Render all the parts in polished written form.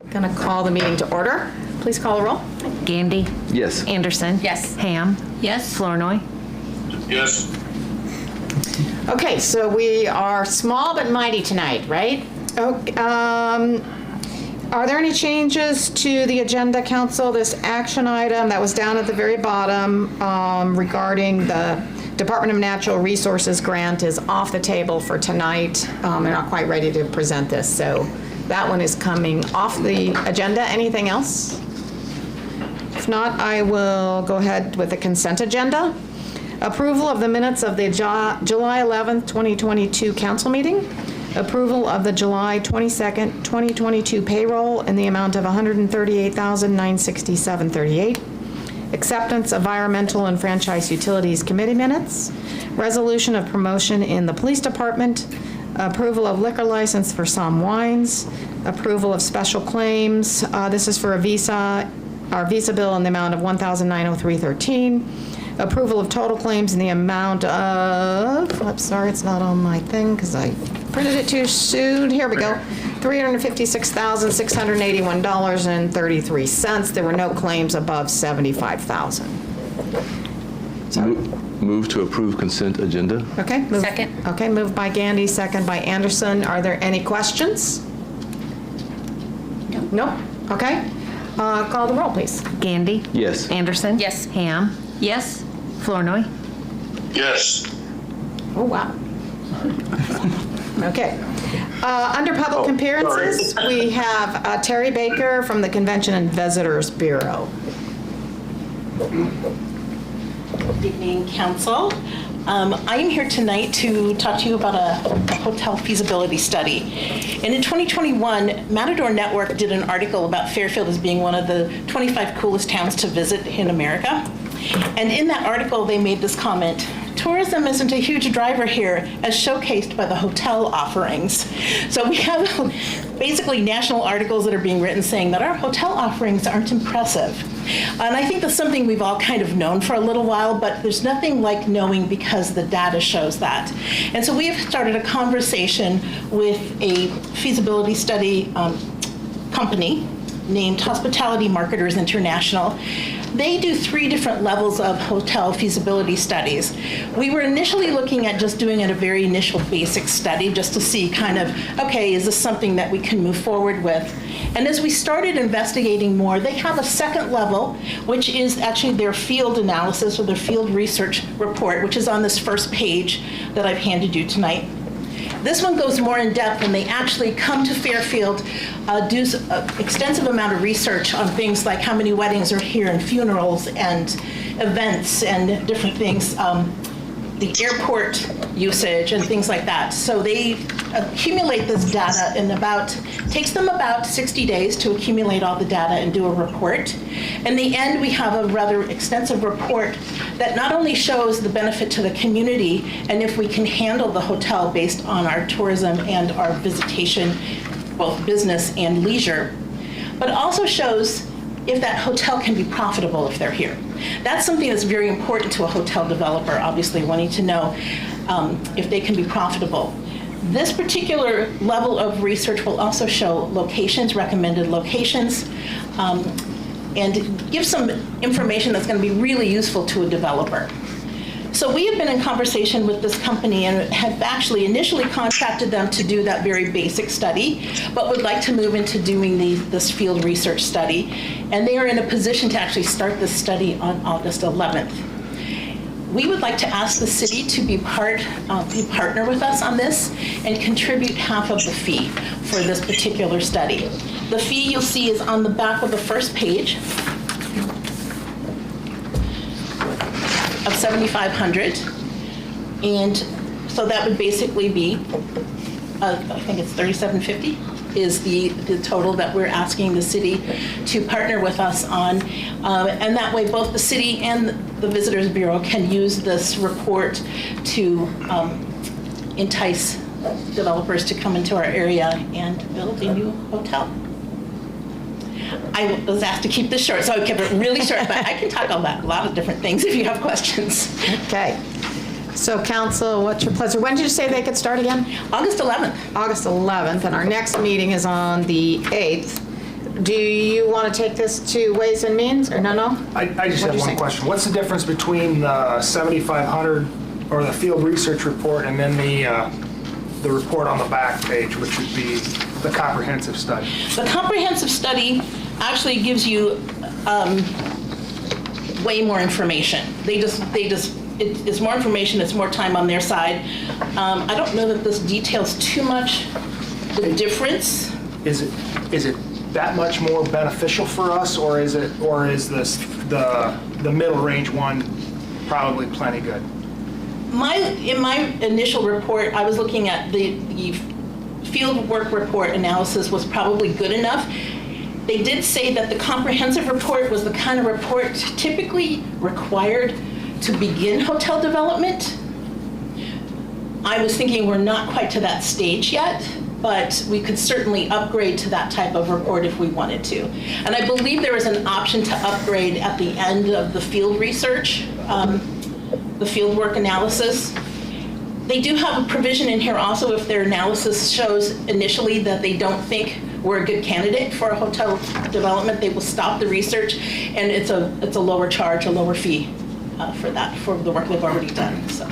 Going to call the meeting to order. Please call the roll. Gandy? Yes. Anderson? Yes. Ham? Yes. Flournoy? Yes. Okay, so we are small but mighty tonight, right? Okay, are there any changes to the agenda, council? This action item that was down at the very bottom regarding the Department of Natural Resources grant is off the table for tonight. They're not quite ready to present this, so that one is coming off the agenda. Anything else? If not, I will go ahead with the consent agenda. Approval of the minutes of the July 11th, 2022 council meeting. Approval of the July 22nd, 2022 payroll in the amount of $138,967.38. Acceptance of environmental and franchise utilities committee minutes. Resolution of promotion in the police department. Approval of liquor license for Somm Wines. Approval of special claims. This is for a visa, our visa bill in the amount of $1,903.13. Approval of total claims in the amount of, I'm sorry, it's not on my thing because I printed it too soon. Here we go. $356,681.33. There were no claims above $75,000. Move to approve consent agenda. Okay. Second. Okay, moved by Gandy, second by Anderson. Are there any questions? No. Nope. Okay. Call the roll, please. Gandy? Yes. Anderson? Yes. Ham? Yes. Flournoy? Yes. Oh, wow. Okay. Under public appearances, we have Terry Baker from the Convention and Visitors Bureau. Good evening, Council. I am here tonight to talk to you about a hotel feasibility study. And in 2021, Matador Network did an article about Fairfield as being one of the 25 coolest towns to visit in America. And in that article, they made this comment: tourism isn't a huge driver here, as showcased by the hotel offerings. So we have basically national articles that are being written saying that our hotel offerings aren't impressive. And I think that's something we've all kind of known for a little while, but there's nothing like knowing because the data shows that. And so we have started a conversation with a feasibility study company named Hospitality Marketers International. They do 3 different levels of hotel feasibility studies. We were initially looking at just doing a very initial basic study just to see kind of, okay, is this something that we can move forward with? And as we started investigating more, they have a second level, which is actually their field analysis or their field research report, which is on this first page that I've handed you tonight. This one goes more in depth, and they actually come to Fairfield, do an extensive amount of research on things like how many weddings are here and funerals and events and different things, the airport usage and things like that. So they accumulate this data takes them about 60 days to accumulate all the data and do a report. In the end, we have a rather extensive report that not only shows the benefit to the community and if we can handle the hotel based on our tourism and our visitation, both business and leisure, but also shows if that hotel can be profitable if they're here. That's something that's very important to a hotel developer, obviously wanting to know if they can be profitable. This particular level of research will also show locations, recommended locations, and give some information that's going to be really useful to a developer. So we have been in conversation with this company and have actually initially contracted them to do that very basic study, but would like to move into doing this field research study. And they are in a position to actually start this study on August 11th. We would like to ask the city to be partner with us on this and contribute half of the fee for this particular study. The fee you'll see is on the back of the first page of $7,500, and so that would basically be, I think it's $3,750 is the total that we're asking the city to partner with us on, and that way both the city and the Visitors Bureau can use this report to entice developers to come into our area and build a new hotel. I was asked to keep this short, so I kept it really short, but I can talk about a lot of different things if you have questions. Okay. So council, what's your pleasure? When did you say they could start again? August 11th. August 11th, and our next meeting is on the 8th. Do you want to take this to Ways and Means, or no? I just What'd have you one say? question. What's the difference between the 7,500 or the field research report and then the report on the back page, which would be the comprehensive study? The comprehensive study actually gives you way more information. It's more information, it's more time on their side. I don't know that this details too much the difference. Is it that much more beneficial for us, or is this the middle range one probably plenty good? In my initial report, I was looking at the field work report analysis was probably good enough. They did say that the comprehensive report was the kind of report typically required to begin hotel development. I was thinking we're not quite to that stage yet, but we could certainly upgrade to that type of report if we wanted to. And I believe there is an option to upgrade at the end of the field research, the field work analysis. They do have a provision in here also if their analysis shows initially that they don't think we're a good candidate for a hotel development, they will stop the research, and it's a lower charge, a lower fee for that, for the work they've already done, so.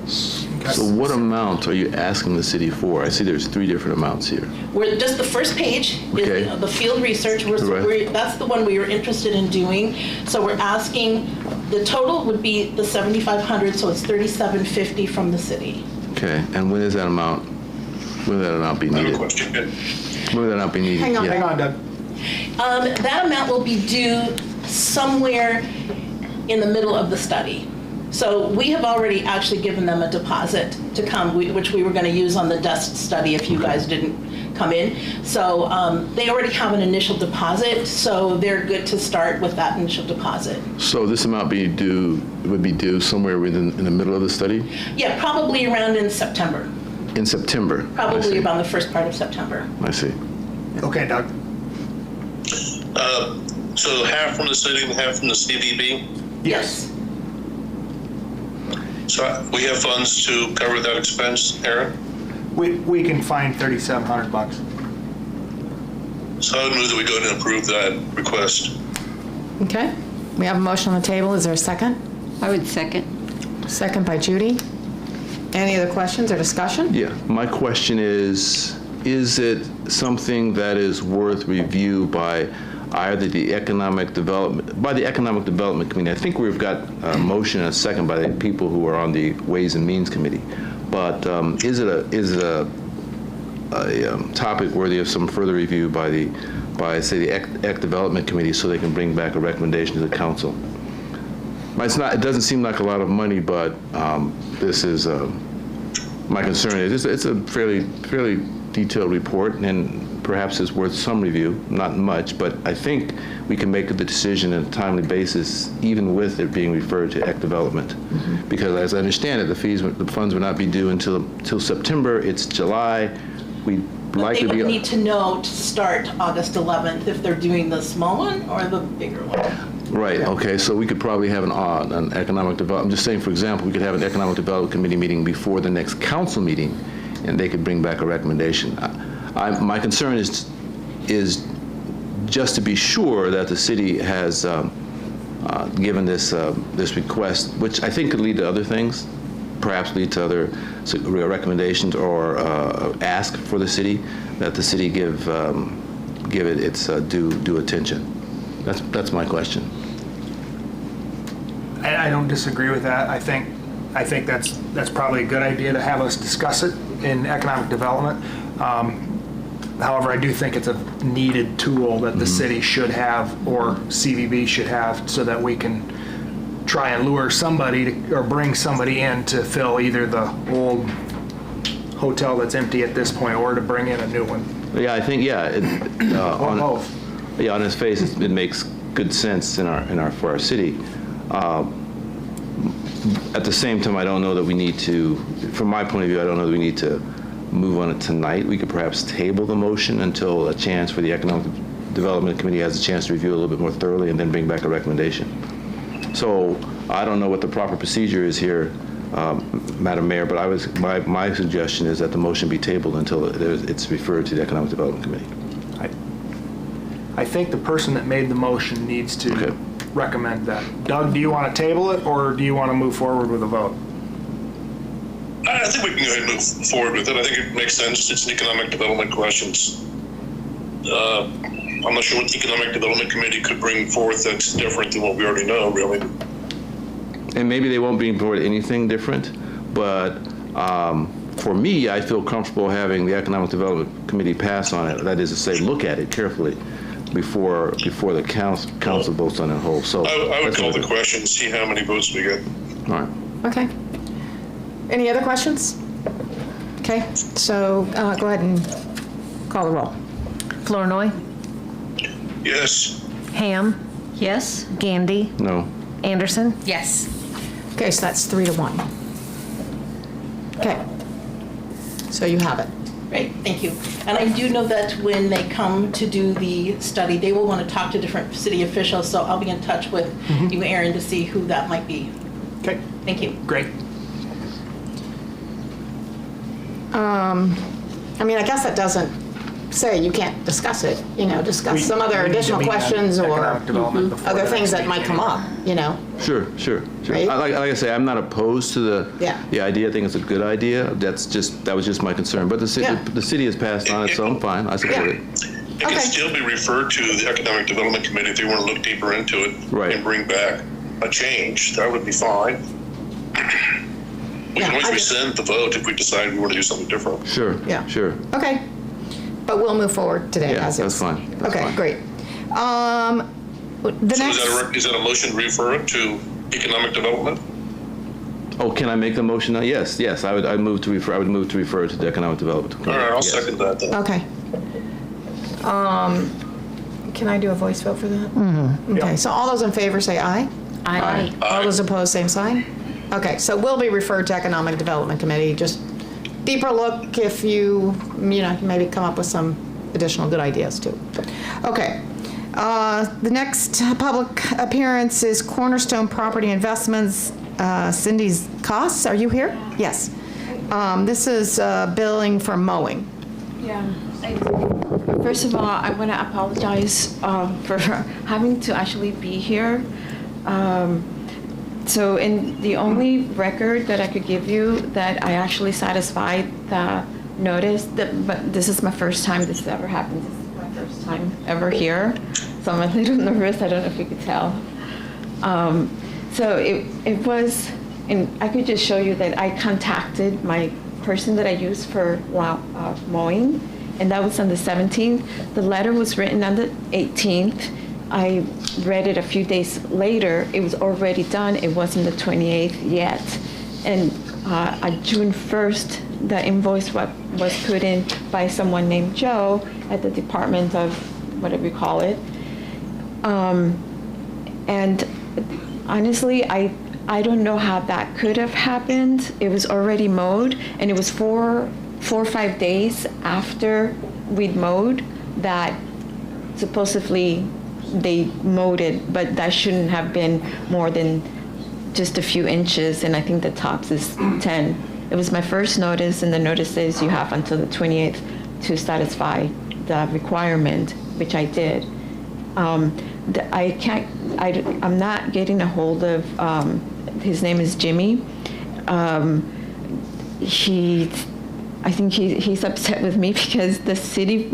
So what amount are you asking the city for? I see there's 3 different amounts here. We're just the first page Okay. is the field research. Right. That's the one we were interested in doing. So we're asking, the total would be the 7,500, so it's 3,750 from the city. Okay, and when will that amount be I have a needed? question. When will that amount be needed? Hang on. Yeah. Hang on, Doug. That amount will be due somewhere in the middle of the study. So we have already actually given them a deposit to come, which we were going to use on the dust study if you guys didn't come in. So they already have an initial deposit, so they're good to start with that initial deposit. So this amount would be due somewhere in the middle of the study? Yeah, probably around in September. In September? I Probably see. around the first part of September. I see. Okay, Doug. So half from the city and half from the CVB? Yes. So we have funds to cover that expense, Aaron? We can find $3,700. So I would move that we go ahead and approve that request. Okay, we have a motion on the table. Is there a second? I would second. Second by Judy. Any other questions or discussion? Yeah, my question is it something that is worth review by either the Economic Development Committee? I think we've got a motion and a second by the people who are on the Ways and Means Committee. But is it a topic worthy of some further review by say the Ec Development Committee so they can bring back a recommendation to the council? It doesn't seem like a lot of money, but this is my concern is it's a fairly detailed report, and perhaps it's worth some review, not much, but I think we can make the decision on a timely basis, even with it being referred to Ec Development. Mm-hmm. Because as I understand it, the funds would not be due until September. It's July. We'd likely They be. would need to know to start August 11th if they're doing the small one or the bigger one. Right, okay, so we could probably have an economic development, I'm just saying, for example, we could have an economic development committee meeting before the next council meeting, and they could bring back a recommendation. My concern is just to be sure that the city has given this request, which I think could lead to other things, perhaps lead to other recommendations or ask for the city, that the city give it its due attention. That's my question. I don't disagree with that. I think that's probably a good idea to have us discuss it in economic development. However, I do think it's a needed tool that the city should have, or CVB should have, so that we can try and lure somebody or bring somebody in to fill either the old hotel that's empty at this point, or to bring in a new one. Yeah, I think, Or both. Yeah, on its face, it makes good sense for our city. At the same time, I don't know that we need to, from my point of view, I don't know that we need to move on it tonight. We could perhaps table the motion until a chance for the Economic Development Committee has a chance to review it a little bit more thoroughly and then bring back a recommendation. So I don't know what the proper procedure is here, Madam Mayor, but my suggestion is that the motion be tabled until it's referred to the Economic Development Committee. I think the person that made the motion needs to Okay. recommend that. Doug, do you want to table it, or do you want to move forward with a vote? I think we can go ahead and move forward with it. I think it makes sense. It's an economic development questions. I'm not sure what the Economic Development Committee could bring forth that's different than what we already know, really. And maybe they won't bring forward anything different, but for me, I feel comfortable having the Economic Development Committee pass on it. That is to say, look at it carefully before the council votes on it whole. So I would that's call what the I do. question, see how many votes we get. All right. Okay. Any other questions? Okay, so go ahead and call the roll. Flournoy. Yes. Ham. Yes. Gandy. No. Anderson. Yes. Okay, so that's 3-1. Okay. So you have it. Great, thank you. And I do know that when they come to do the study, they will want to talk to different city officials, so I'll be in touch with you, Aaron, to see who that might be. Okay, Thank you. great. I mean, I guess that doesn't say you can't discuss it, discuss some other We need to additional meet that questions or economic development before other the things next that might meeting come anyway. up, Sure. Right? Like I say, I'm not opposed to Yeah. the idea. I think it's a good idea. That was just my concern. But the Yeah. city has passed on it, so I'm fine. I support Yeah. it. It Okay. can still be referred to the Economic Development Committee if they want to look deeper into it Right. and bring back a change. That would be fine. We Yeah, can always I just- rescind the vote if we decide we want to do something different. Sure. Yeah. Sure. Okay. But we'll move forward today Yeah, as that's is. fine. That's Okay, fine. great. The So next, is that a motion to refer it to economic development? Oh, can I make the motion now? Yes. I would move to refer to the Economic Development All Committee. right, I'll Yes. second that then. okay. Can I do a voice vote for that? Okay, so all those in favor say aye. Aye. All those opposed, same sign? Okay, so we'll be referred to Economic Development Committee, just deeper look if you maybe come up with some additional good ideas too. Okay, the next public appearance is Cornerstone Property Investments, Cindy's Costs. Are you here? Yes. This is billing for mowing. Yeah. First of all, I want to apologize for having to actually be here. So in the only record that I could give you that I actually satisfied the notice, but this is my first time this has ever happened. This is my first time ever here. So I'm a little nervous. I don't know if you could tell. So it was, and I could just show you that I contacted my person that I use for mowing, and that was on the 17th. The letter was written on the 18th. I read it a few days later. It was already done. It wasn't the 28th yet. And on June 1st, the invoice was put in by someone named Joe at the Department of whatever you call it. And honestly, I don't know how that could have happened. It was already mowed, and it was four or 5 days after we'd mowed that supposedly they mowed it, but that shouldn't have been more than just a few inches, and I think the tops is 10. It was my first notice, and the notice says you have until the 28th to satisfy the requirement, which I did. I'm not getting a hold of, his name is Jimmy. I think he's upset with me because the city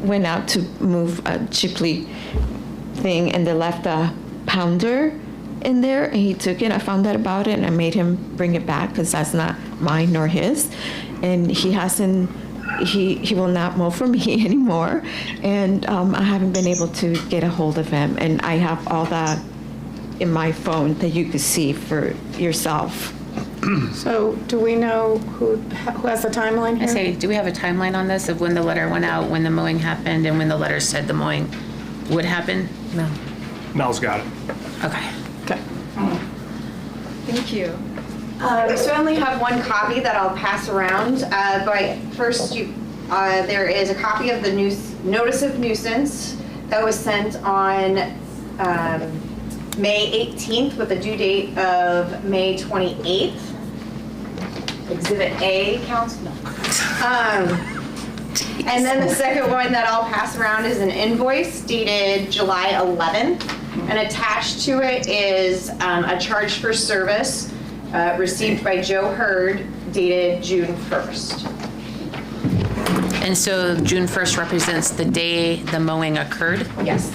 went out to move a Chipley thing, and they left a pounder in there, and he took it. I found out about it, and I made him bring it back because that's not mine nor his. And he will not mow for me anymore. And I haven't been able to get a hold of him. And I have all that in my phone that you could see for yourself. So do we know who has the timeline I here? say, do we have a timeline on this of when the letter went out, when the mowing happened, and when the letter said the mowing would happen? No. Mel's got it. Okay. Okay. Thank you. We certainly have one copy that I'll pass around, but first there is a copy of the notice of nuisance that was sent on May 18th with a due date of May 28th. Exhibit A, council. And then the second one that I'll pass around is an invoice dated July 11th. And attached to it is a charge for service received by Joe Hurd dated June 1st. And so June 1st represents the day the mowing occurred? Yes.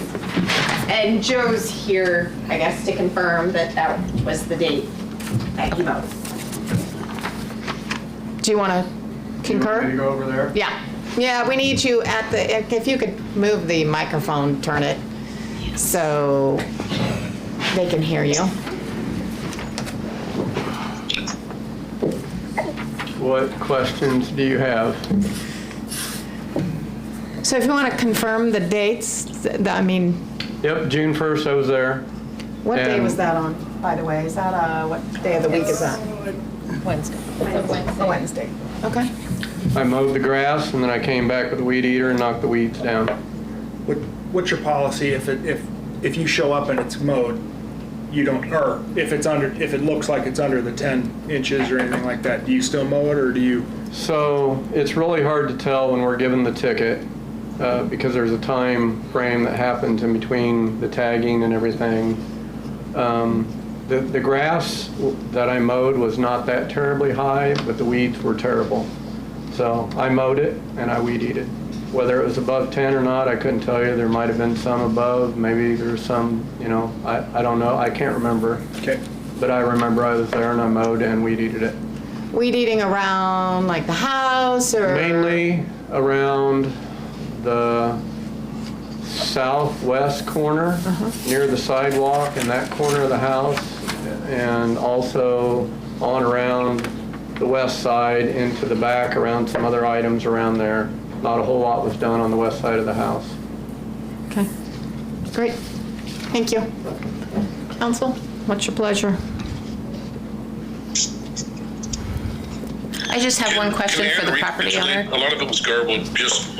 And Joe's here, I guess, to confirm that that was the date that he mowed. Do you want to concur? Want me to go over there? Yeah. Yeah, we need you at the, if you could move the microphone, turn it, so they can hear you. What questions do you have? So if you want to confirm the dates, I mean, Yep, June 1st I was there. what day And- was that on, by the way? Is that, what day of the week is that? Wednesday. A Wednesday. Okay. I mowed the grass and then I came back with a weed eater and knocked the weeds down. What's your policy if you show up and it's mowed, you don't, or if it looks like it's under the 10 inches or anything like that, do you still mow it or do you? So it's really hard to tell when we're given the ticket because there's a time frame that happens in between the tagging and everything. The grass that I mowed was not that terribly high, but the weeds were terrible. So I mowed it and I weed eated. Whether it was above 10 or not, I couldn't tell you. There might have been some above, maybe there's some, I don't know. I can't remember. Okay. But I remember I was there and I mowed and weed eated it. Weed eating around like the house or? Mainly around the southwest corner, near the sidewalk in that corner of the house, and also on around the west side into the back around some other items around there. Not a whole lot was done on the west side of the house. Okay, great. Thank you. Council, what's your pleasure? I just have one question for the property owner. A lot of it was garbled. Just,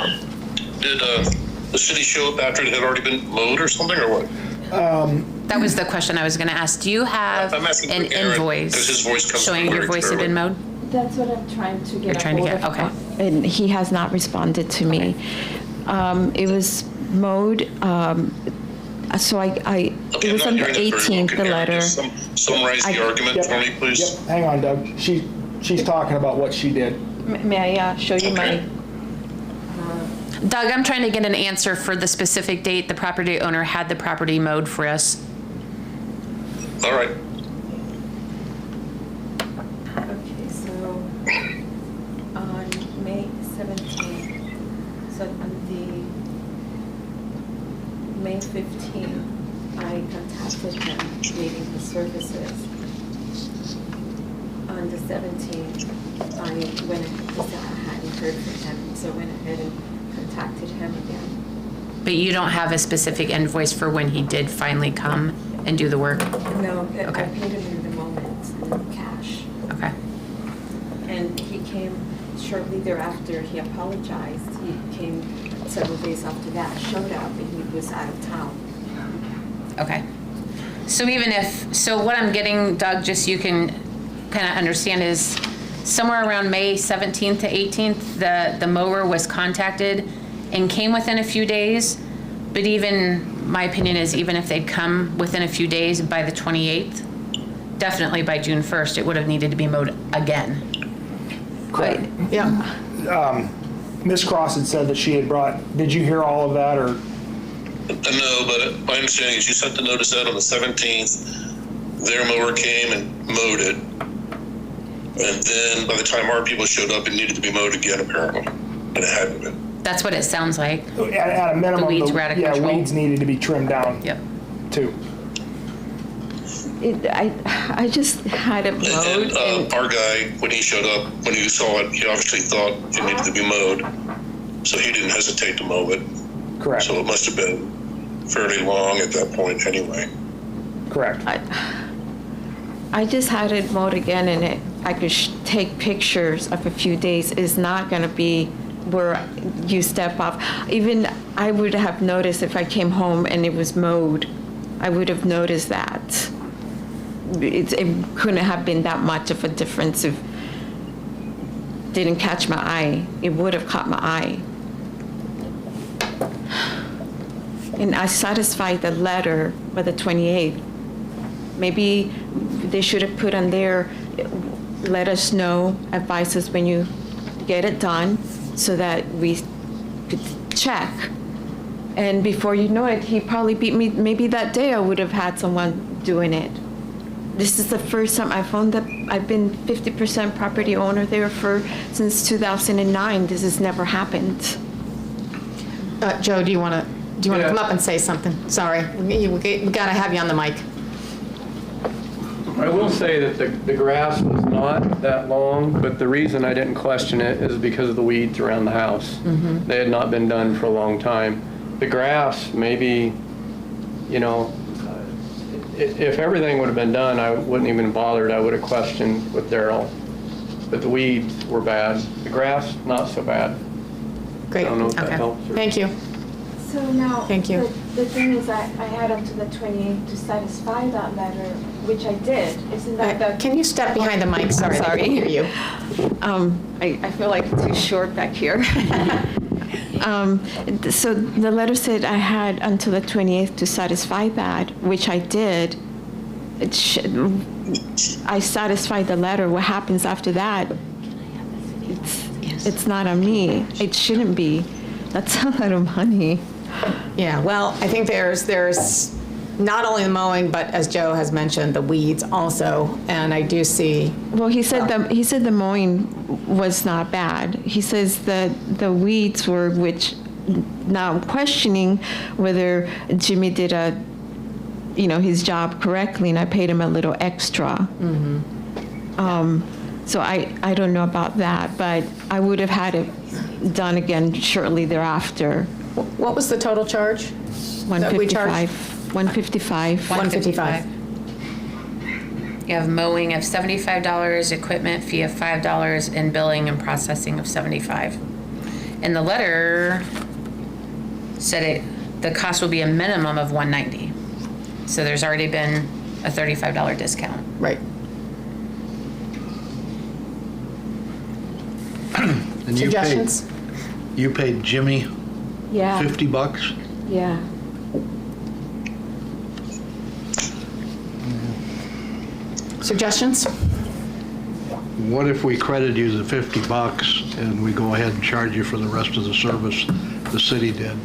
did the city show up after it had already been mowed or something, or what? That was the question I was going to ask. Do you have I'm asking an for Aaron, invoice 'cause his voice comes showing through your very voice had been mowed? That's what I'm trying to get. You're trying to get, okay. And he has not responded to me. It was mowed, so Okay, it was I'm on not the hearing it very well. 18th, Can the Aaron letter. just summarize the argument for me, please? Yep, hang on, Doug. She's talking about what she did. May I show you my? Doug, I'm trying to get an answer for the specific date the property owner had the property mowed for us. All right. Okay, so on May 17th, so on the May 15th, I contacted him needing his services. On the 17th, I went ahead, because I hadn't heard from him, so I went ahead and contacted him again. But you don't have a specific invoice for when he did finally come and do the work? No, I Okay. paid him in the moment, in cash. Okay. And he came shortly thereafter, he apologized. He came several days after that, showed up, and he was out of town. Okay. So so what I'm getting, Doug, just so you can kind of understand is somewhere around May 17th to 18th, the mower was contacted and came within a few days. But my opinion is even if they'd come within a few days by the 28th, definitely by June 1st, it would have needed to be mowed again. Great. Yeah. Ms. Cross had said that she had did you hear all of that or? No, but my understanding is you sent the notice out on the 17th. Their mower came and mowed it. And then by the time our people showed up, it needed to be mowed again, apparently. And it hadn't been. That's what it sounds like. At a minimum, The weeds were out of control. weeds needed to be trimmed down. Yep. Too. I just had it mowed. And our guy, when he showed up, when he saw it, he obviously thought it needed to be mowed. So he didn't hesitate to mow it. Correct. So it must have been fairly long at that point anyway. Correct. I just had it mowed again, and I could take pictures of a few days. It's not going to be where you step off. Even I would have noticed if I came home and it was mowed. I would have noticed that. It couldn't have been that much of a difference of didn't catch my eye. It would have caught my eye. And I satisfied the letter by the 28th. Maybe they should have put on there, let us know, advise us when you get it done so that we could check. And before you know it, he probably beat me. Maybe that day I would have had someone doing it. This is the first time I found that I've been 50% property owner there since 2009. This has never happened. Joe, do you want to come up and say something? Sorry, we got to have you on the mic. I will say that the grass was not that long, but the reason I didn't question it is because of the weeds around the house. They had not been done for a long time. The grass, maybe, if everything would have been done, I wouldn't even bothered. I would have questioned with Daryl. But the weeds were bad. The grass, not so bad. Great. I don't know if that Okay. helps. Thank you. So now, Thank you. The thing is, I had until the 28th to satisfy that letter, which I did. Isn't that the? Can you step behind the mic? Sorry, Sorry. I can't hear you. I feel like too short back here. So the letter said I had until the 28th to satisfy that, which I did. I satisfied the letter. What happens after that? It's not on me. It shouldn't be. That's a lot of money. Yeah, well, I think there's not only the mowing, but as Joe has mentioned, the weeds also, and I do see. Well, he said the mowing was not bad. He says that the weeds were, which now I'm questioning whether Jimmy did his job correctly, and I paid him a little extra. So I don't know about that, but I would have had it done again shortly thereafter. What was the total charge? that we charge? $155. $155. You have mowing of $75, equipment fee of $5, and billing and processing of $75. And the letter said the cost will be a minimum of $190. So there's already been a $35 discount. Right. And Suggestions? You paid Jimmy Yeah. $50? Yeah. Suggestions? What if we credit you the $50 and we go ahead and charge you for the rest of the service the city did?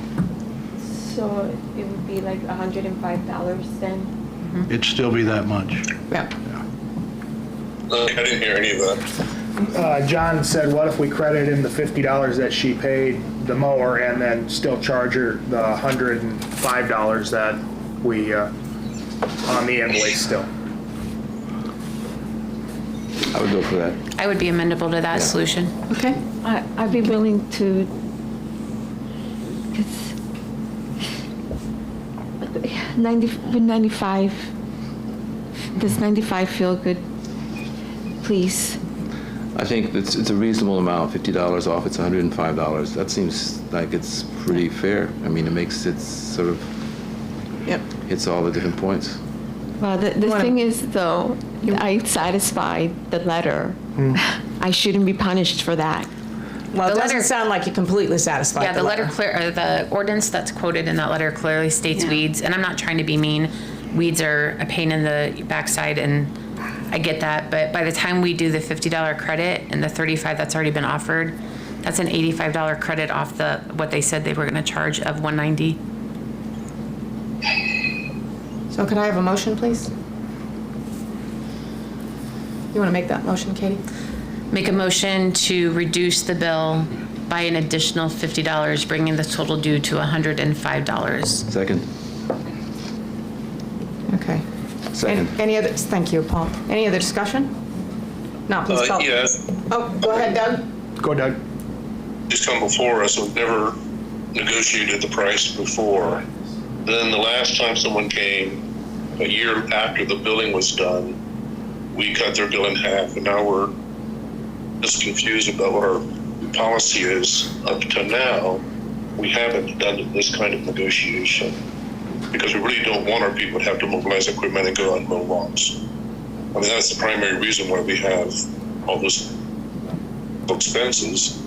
So it would be like $105 then? It'd still be that much. Yeah. I didn't hear any of that. John said, what if we credit in the $50 that she paid the mower and then still charge her the $105 that we, on the invoice still? I would go for that. I would be amenable to that solution. Okay. I'd be willing to, because 95, does 95 feel good? Please. I think it's a reasonable amount, $50 off, it's $105. That seems like it's pretty fair. I mean, it makes it sort of Yep. hits all the different points. Well, the thing is, though, I satisfied the letter. I shouldn't be punished for that. Well, it The doesn't letter- sound like you completely satisfied Yeah, the letter the ordinance that's quoted in that letter clearly states weeds, and I'm not trying to be mean. Weeds are a pain in the backside, and I get that, but by the time we do the $50 credit and the $35 that's already been offered, that's an $85 credit off what they said they were gonna charge of $190. So could I have a motion, please? You want to make that motion, Katie? Make a motion to reduce the bill by an additional $50, bringing the total due to $105. Second. Okay. Second. Any other, thank you, Paul. Any other discussion? No, please call. Yeah, Oh, go ahead, Doug. Go, Doug. just come before us. We've never negotiated the price before. Then the last time someone came, a year after the billing was done, we cut their bill in half, and now we're just confused about what our policy is. Up to now, we haven't done this kind of negotiation because we really don't want our people to have to mobilize equipment and go out and mow lawns. I mean, that's the primary reason why we have all this medical expenses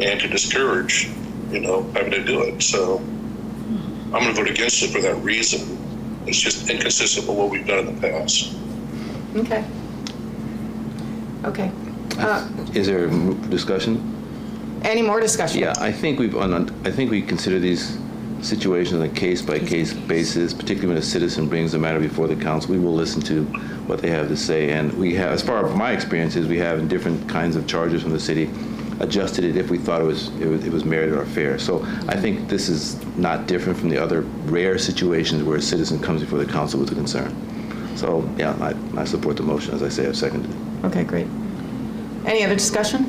and to discourage, having to do it. So I'm going to vote against it for that reason. It's just inconsistent with what we've done in the past. Okay. Okay. Is there discussion? Any more discussion? Yeah, I think we consider these situations on a case-by-case basis, particularly when a citizen brings the matter before the council. We will listen to what they have to say, and we have, as far as my experience is, we have in different kinds of charges from the city, adjusted it if we thought it was merited or fair. So I think this is not different from the other rare situations where a citizen comes before the council with a concern. So yeah, I support the motion, as I say, I've seconded it. Okay, great. Any other discussion?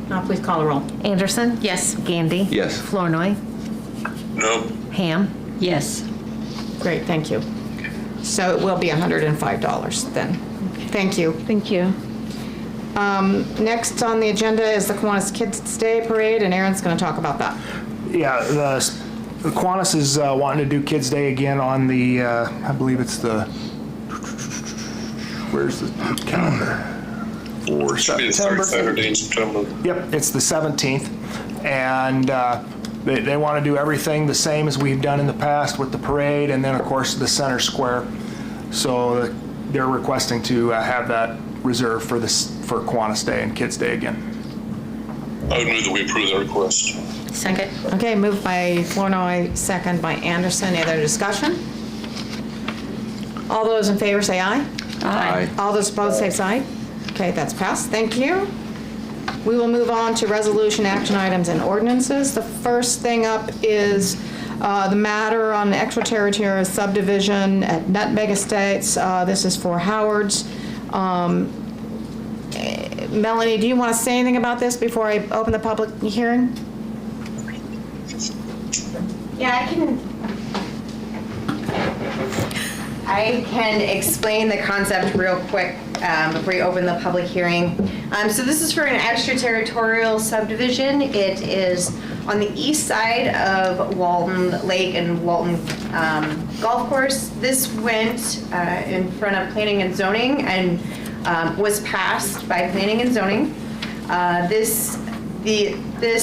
Now please call the roll. Anderson? Yes. Gandy? Yes. Flournoy? No. Ham? Yes. Great, thank you. So it will be $105 then. Thank you. Thank you. Next on the agenda is the Kiwanis Kids Day Parade, and Aaron's going to talk about that. Yeah, the Kiwanis is wanting to do Kids Day again on the, I believe it's the, where's the calendar? For Should be the third Saturday in September. Yep, it's the 17th, and they want to do everything the same as we've done in the past with the parade, and then of course the center square. So they're requesting to have that reserved for Kiwanis Day and Kids Day again. I would move that we approve that request. Second. Okay, moved by Flournoy, second by Anderson. Any other discussion? All those in favor say aye. Aye. All those opposed say aye. Okay, that's passed. Thank you. We will move on to resolution, action items, and ordinances. The first thing up is the matter on the extraterritorial subdivision at Nutmeg Estates. This is for Howard's. Melanie, do you want to say anything about this before I open the public hearing? Yeah, I can explain the concept real quick before you open the public hearing. So this is for an extraterritorial subdivision. It is on the east side of Walton Lake and Walton Golf Course. This went in front of Planning and Zoning and was passed by Planning and Zoning. This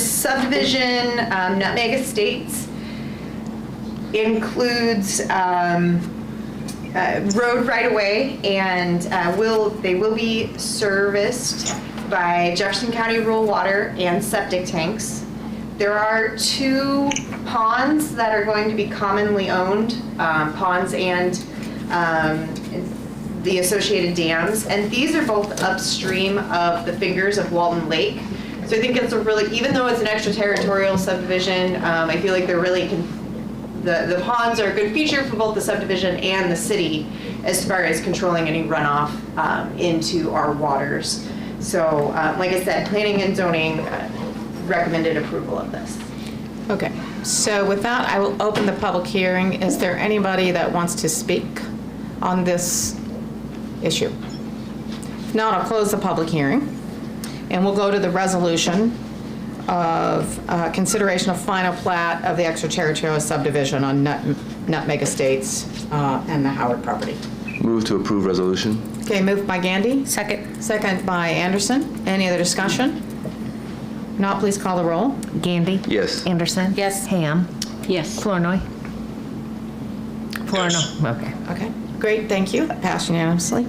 subdivision, Nutmeg Estates, includes road right-of-way, and they will be serviced by Jefferson County rural water and septic tanks. There are 2 ponds that are going to be commonly owned, ponds and the associated dams, and these are both upstream of the fingers of Walton Lake. So I think it's even though it's an extraterritorial subdivision, I feel like they're really the ponds are a good feature for both the subdivision and the city as far as controlling any runoff into our waters. So like I said, Planning and Zoning recommended approval of this. Okay, so with that, I will open the public hearing. Is there anybody that wants to speak on this issue? If not, I'll close the public hearing, and we'll go to the resolution of consideration of final plat of the extraterritorial subdivision on Nutmeg Estates and the Howard property. Move to approve resolution. Okay, moved by Gandy. Second. Second by Anderson. Any other discussion? Not, please call the roll. Gandy? Yes. Anderson? Yes. Ham? Yes. Flournoy? Yes. Okay. Okay, great, thank you. Passed unanimously.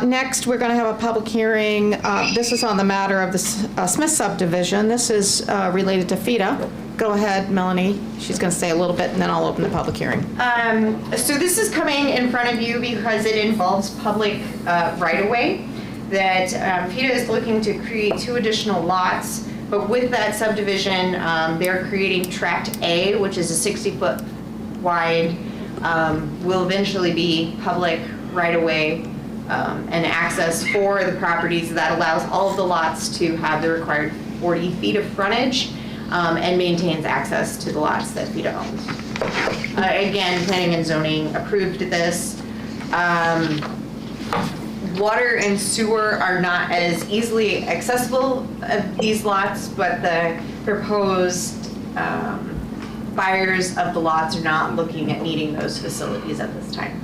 Next, we're going to have a public hearing. This is on the matter of the Smith subdivision. This is related to FEDA. Go ahead, Melanie. She's going to say a little bit, and then I'll open the public hearing. So this is coming in front of you because it involves public right-of-way that FEDA is looking to create 2 additional lots. But with that subdivision, they're creating Tract A, which is a 60-foot wide, will eventually be public right-of-way and access for the properties that allows all of the lots to have the required 40 feet of frontage and maintains access to the lots that FEDA owns. Again, Planning and Zoning approved this. Water and sewer are not as easily accessible of these lots, but the proposed buyers of the lots are not looking at needing those facilities at this time.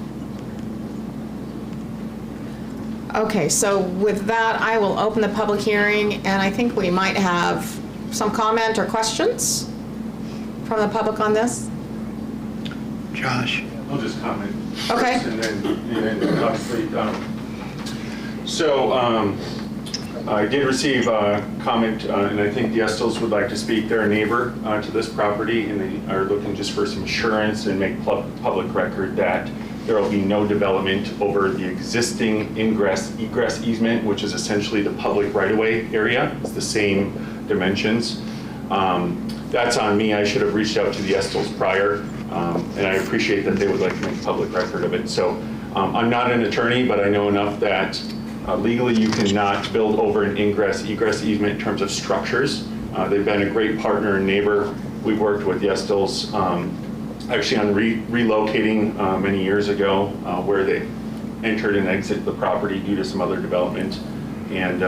Okay, so with that, I will open the public hearing, and I think we might have some comment or questions from the public on this. Josh? I'll just comment. Okay. First, and then obviously, I did receive a comment, and I think the Estels would like to speak. They're a neighbor to this property, and they are looking just for some assurance and make public record that there will be no development over the existing egress easement, which is essentially the public right-of-way area. It's the same dimensions. That's on me. I should have reached out to the Estels prior, and I appreciate that they would like to make public record of it. So I'm not an attorney, but I know enough that legally you cannot build over an egress easement in terms of structures. They've been a great partner and neighbor. We've worked with the Estels actually on relocating many years ago where they entered and exited the property due to some other development. And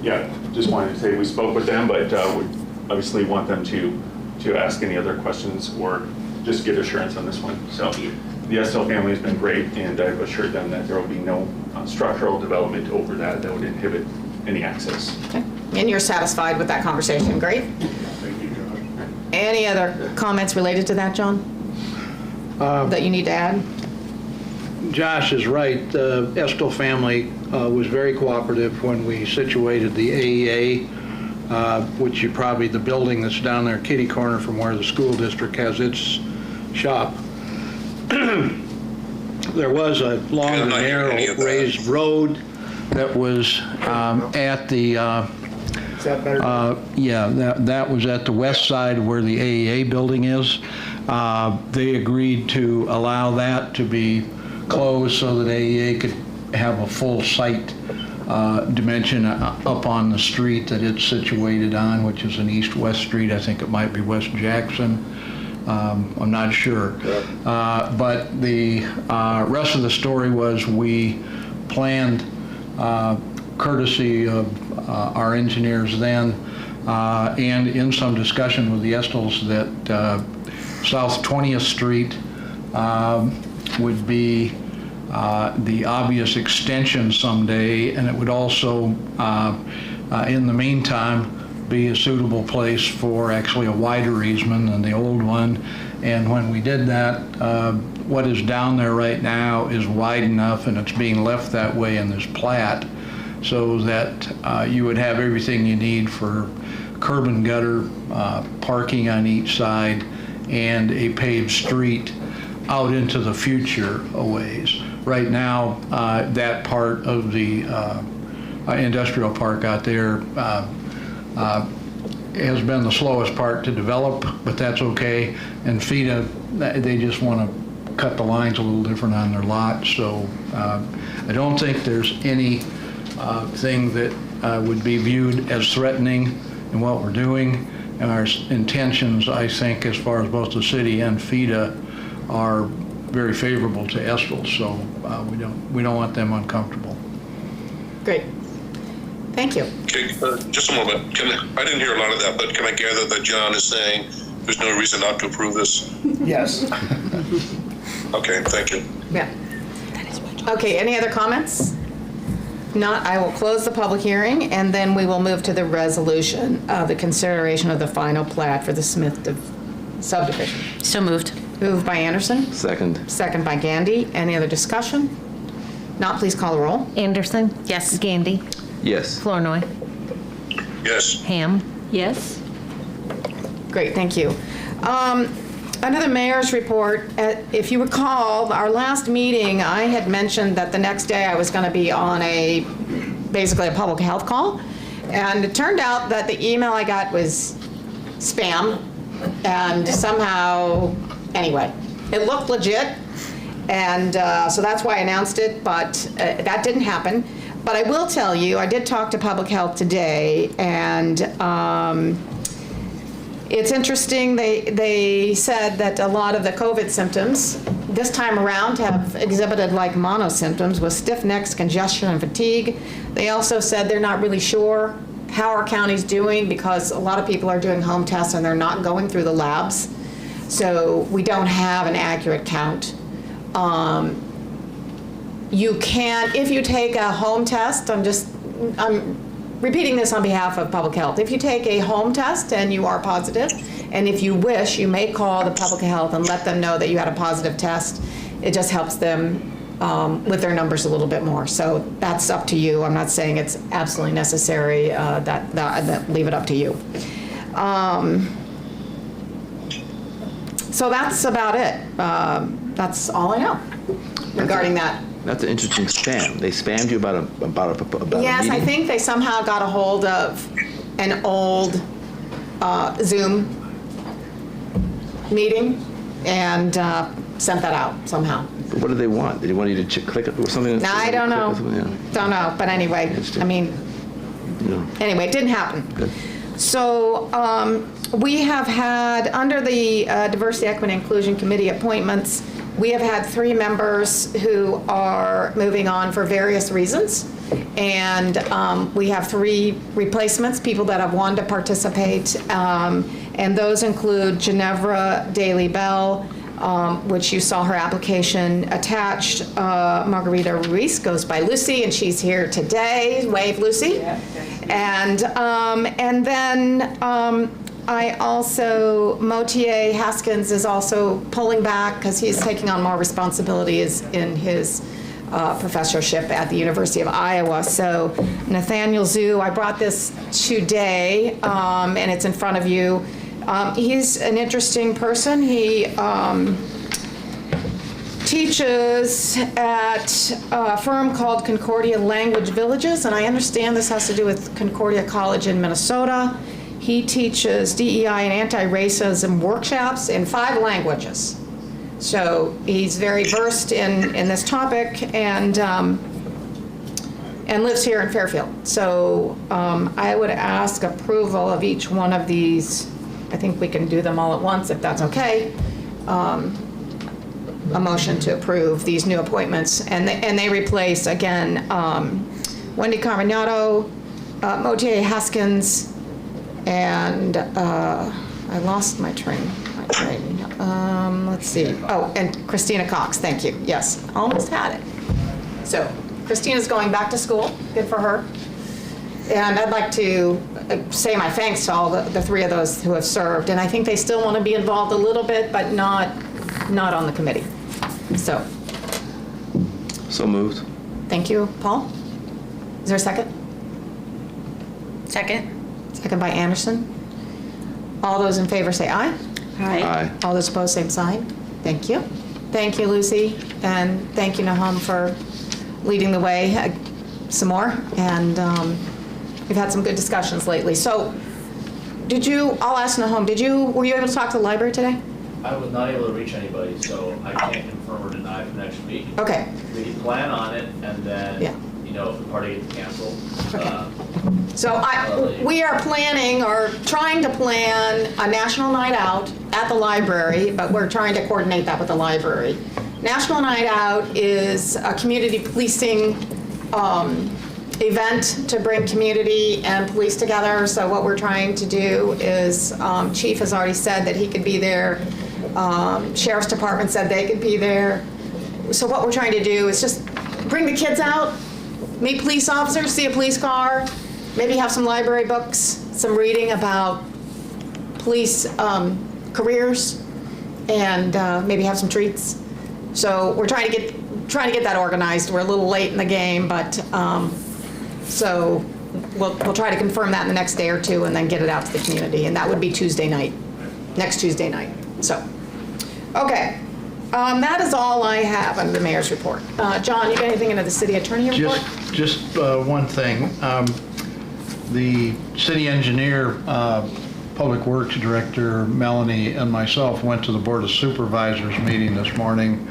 yeah, just wanted to say we spoke with them, but would obviously want them to ask any other questions or just get assurance on this one. So the Estelle family has been great, and I've assured them that there will be no structural development over that would inhibit any access. Okay. And you're satisfied with that conversation, great. Thank you, Josh. Any other comments related to that, John? That you need to add? Josh is right. The Estelle family was very cooperative when we situated the AEA, which you probably, the building that's down there kitty corner from where the school district has its shop. There was a long and narrow raised road that was at the, Is that better? yeah, that was at the west side where the AEA building is. They agreed to allow that to be closed so that AEA could have a full site dimension up on the street that it's situated on, which is an east-west street. I think it might be West Jackson. I'm not sure. But the rest of the story was we planned, courtesy of our engineers then, and in some discussion with the Estels, that South 20th Street would be the obvious extension someday, and it would also, in the meantime, be a suitable place for actually a wider easement than the old one. And when we did that, what is down there right now is wide enough, and it's being left that way in this plat, so that you would have everything you need for curb and gutter, parking on each side, and a paved street out into the future a ways. Right now, that part of the industrial park out there has been the slowest part to develop, but that's okay. And FEDA, they just want to cut the lines a little different on their lot. So I don't think there's any thing that would be viewed as threatening in what we're doing. And our intentions, I think, as far as both the city and FEDA, are very favorable to Estelle. So we don't want them uncomfortable. Great. Thank you. Okay, just a moment. I didn't hear a lot of that, but can I gather that John is saying there's no reason not to approve this? Yes. Okay, thank you. Yeah. Okay, any other comments? Not, I will close the public hearing, and then we will move to the resolution of the consideration of the final plat for the Smith subdivision. So moved. Moved by Anderson, Second. second by Gandy. Any other discussion? Not, please call the roll. Anderson? Yes. Gandy? Yes. Flournoy? Yes. Ham? Yes? Great, thank you. Another mayor's report. If you recall, our last meeting, I had mentioned that the next day I was going to be on basically a public health call. And it turned out that the email I got was spam. And somehow, anyway, it looked legit. And so that's why I announced it, but that didn't happen. But I will tell you, I did talk to public health today, and it's interesting. They said that a lot of the COVID symptoms this time around have exhibited like mono symptoms with stiff necks, congestion, and fatigue. They also said they're not really sure how our county's doing because a lot of people are doing home tests and they're not going through the labs. So we don't have an accurate count. You can, if you take a home test, I'm repeating this on behalf of public health. If you take a home test and you are positive, and if you wish, you may call the public health and let them know that you had a positive test. It just helps them with their numbers a little bit more. So that's up to you. I'm not saying it's absolutely necessary. That leave it up to you. So that's about it. That's all I know regarding that. That's an interesting spam. They spammed you about a Yes, meeting? I think they somehow got a hold of an old Zoom meeting and sent that out somehow. But what did they want? Did they want you to click it or something? No, I don't know. Yeah. Don't know. But anyway, I mean, anyway, it didn't happen. Good. So we have had, under the Diversity, Equity, and Inclusion Committee appointments, we have had 3 members who are moving on for various reasons. And we have 3 replacements, people that have wanted to participate. And those include Ginevra Daly Bell, which you saw her application attached. Margarita Ruiz goes by Lucy, and she's here today. Wave, Lucy. And then I also, Motier Haskins is also pulling back because he's taking on more responsibilities in his professorship at the University of Iowa. So Nathaniel Zhu, I brought this today, and it's in front of you. He's an interesting person. He teaches at a firm called Concordia Language Villages, and I understand this has to do with Concordia College in Minnesota. He teaches DEI and anti-racism workshops in 5 languages. So he's very versed in this topic and lives here in Fairfield. So I would ask approval of each one of these. I think we can do them all at once if that's okay. A motion to approve these new appointments. And they replace, again, Wendy Carmagnato, Motier Haskins, and I lost my train. Let's see. Oh, and Christina Cox. Thank you. Yes, almost had it. So Christina's going back to school. Good for her. And I'd like to say my thanks to all the 3 of those who have served. And I think they still want to be involved a little bit, but not on the committee. So moved. thank you, Paul. Is there a second? Second. Second by Anderson. All those in favor say aye. Aye. All those opposed, same sign. Thank you. Thank you, Lucy. And thank you, Nahum, for leading the way some more. And we've had some good discussions lately. So I'll ask Nahum, were you able to talk to the library today? I was not able to reach anybody, so I can't confirm or deny for next week. Okay. We plan on it, and then, if the party gets canceled. Okay. So we are planning or trying to plan a national night out at the library, but we're trying to coordinate that with the library. National Night Out is a community policing event to bring community and police together. So what we're trying to do is, Chief has already said that he could be there. Sheriff's Department said they could be there. So what we're trying to do is just bring the kids out, meet police officers, see a police car, maybe have some library books, some reading about police careers, and maybe have some treats. So we're trying to get that organized. We're a little late in the game, but so we'll try to confirm that in the next day or 2 and then get it out to the community. And that would be Tuesday night, next Tuesday night. So, okay. That is all I have under the mayor's report. John, you got anything into the city attorney report? Just one thing. The city engineer, Public Works Director Melanie, and myself went to the Board of Supervisors meeting this morning.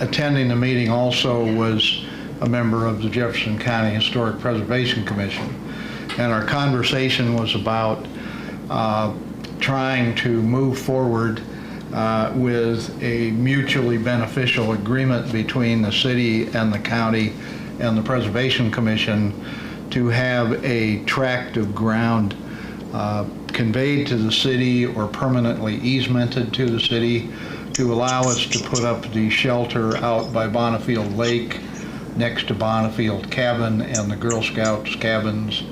Attending the meeting also was a member of the Jefferson County Historic Preservation Commission. And our conversation was about trying to move forward with a mutually beneficial agreement between the city and the county and the Preservation Commission to have a tract of ground conveyed to the city or permanently easemented to the city to allow us to put up the shelter out by Bonneville Lake, next to Bonneville Cabin and the Girl Scouts cabins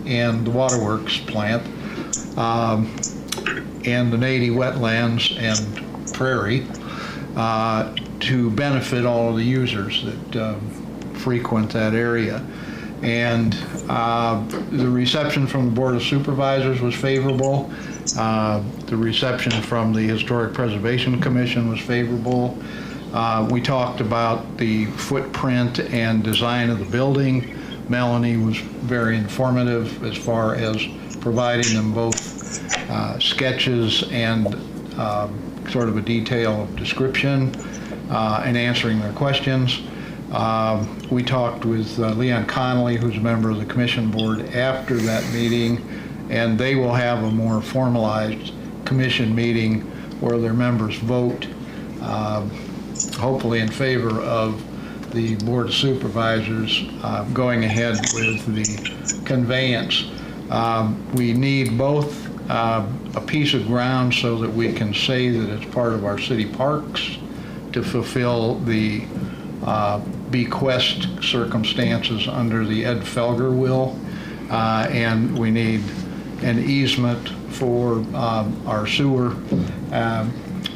and the Waterworks plant, and the Nady wetlands and prairie, to benefit all of the users that frequent that area. And the reception from the Board of Supervisors was favorable. The reception from the Historic Preservation Commission was favorable. We talked about the footprint and design of the building. Melanie was very informative as far as providing them both sketches and sort of a detailed description and answering their questions. We talked with Leon Connolly, who's a member of the commission board, after that meeting, and they will have a more formalized commission meeting where their members vote, hopefully in favor of the Board of Supervisors going ahead with the conveyance. We need both a piece of ground so that we can say that it's part of our city parks to fulfill the bequest circumstances under the Ed Felger will, and we need an easement for our sewer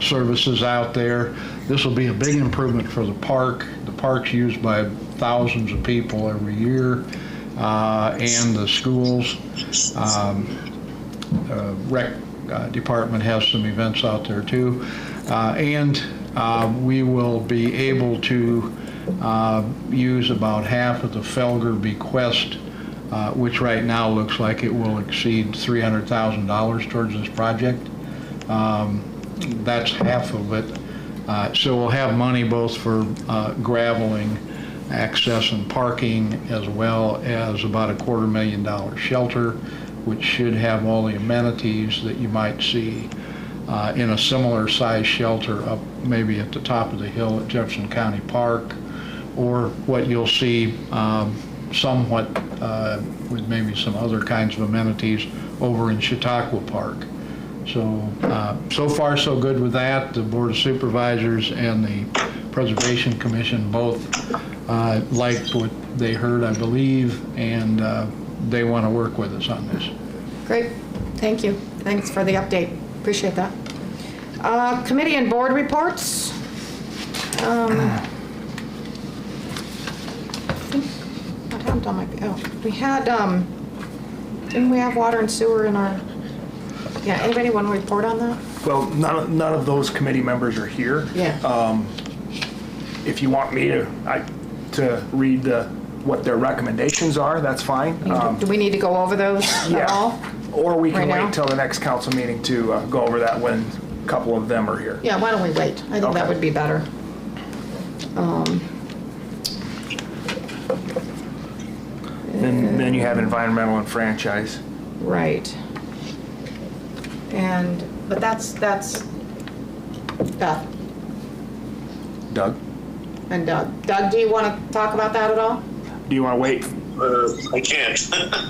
services out there. This will be a big improvement for the park. The park's used by thousands of people every year, and the schools. Rec department has some events out there too, and we will be able to use about half of the Felger bequest, which right now looks like it will exceed $300,000 towards this project. That's half of it. So we'll have money both for graveling, access and parking, as well as about $250,000 shelter, which should have all the amenities that you might see in a similar size shelter up maybe at the top of the hill at Jefferson County Park, or what you'll see somewhat with maybe some other kinds of amenities over in Chautauqua Park. So far so good with that. The Board of Supervisors and the Preservation Commission both liked what they heard, I believe, and they want to work with us on this. Great, thank you. Thanks for the update, appreciate that. Committee and board reports. What happened on my, we had, didn't we have water and sewer in our, yeah, anybody want to report on that? Well, none of those committee members are here. Yeah. If you want me to read what their recommendations are, that's fine. Do we need to go over those at all? Or we can Right now? wait till the next council meeting to go over that when a couple of them are here. Yeah, why don't we wait? I think that would be better. Then you have environmental and franchise. Right. But that's Beth Doug, and Doug. Doug, do you want to talk about that at all? do you want to wait? I can't.